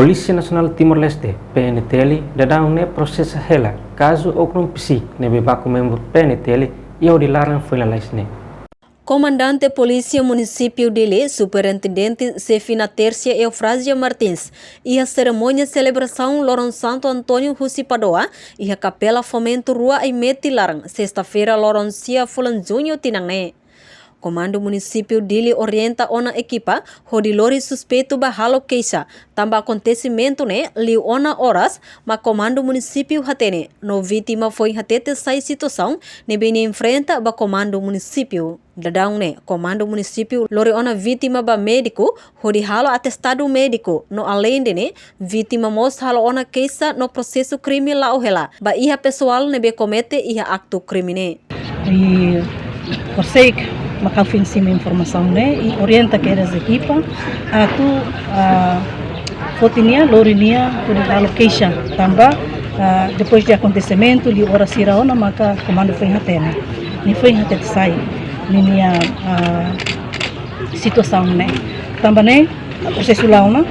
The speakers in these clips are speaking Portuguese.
Polícia Nacional Timor-Leste, PNTL, dadang ne proses hela caso oknum psi ne bebaku membro PNTL e o dilarang foi la laisne. Comandante Polícia Município dele, Superintendente Sefina Tércia Eufrásia Martins, e a cerimônia celebração Loron Santo Antônio Husipadoa e a Capela Fomento Rua Aimete Larang, sexta-feira Loron Cia Fulan Junho Tinangne. Comando Município dele orienta ona equipa, rodilori suspeito bahalo queixa, tamba acontecimento ne, li ona horas, mas Comando Município hatene, no vítima foi hatete sai situação, ne bem enfrenta ba Comando Município. Dadang ne, Comando Município lori ona vítima ba médico, rodi halo atestado médico, no além de ne, vítima mos halo ona queixa no processo crime la ohela, ba iha pessoal ne be comete iha acto crimine. E por sake makafin sim informação né e orienta que eras equipa a tu fotinia lorinia por a location também depois de acontecimento li hora siraona maka comando foi hatena ni foi hatet sai minha situação né também né processo launa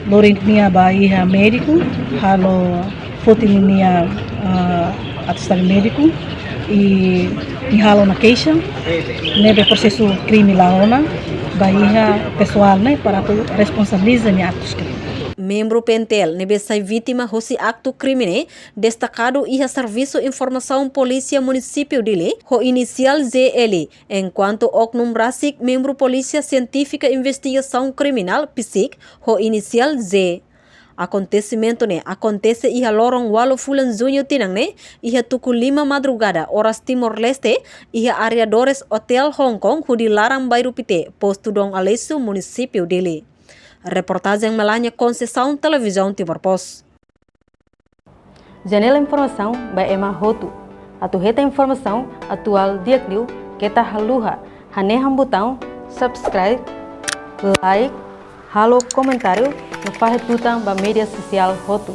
lorinia baia médico halo fotinia atestado médico e halo na queixa nebe processo crime laona baia pessoal né para responsabilizar ni atos crime. Membro PNTL nebe sai vítima hosi acto crimine destacado iha serviço informação polícia município dele ho inicial ZL enquanto oknum rasik membro polícia científica investigação criminal PSIC ho inicial Z. Acontecimento ne acontece iha lorong walo fulan junho tinang ne iha tuku 5 madrugada horas Timor-Leste iha areadores Hotel Hong Kong hudi larang bairro pite posto dong Alesu município dele. Reportagem Melania Conceição Televisão Timor Post. Janela informação by Emma Hotu. Atu reta informação atual diakliu kita haluha haneham botão subscribe, like, halo comentário no Fahid Tutang ba media sosial Hotu.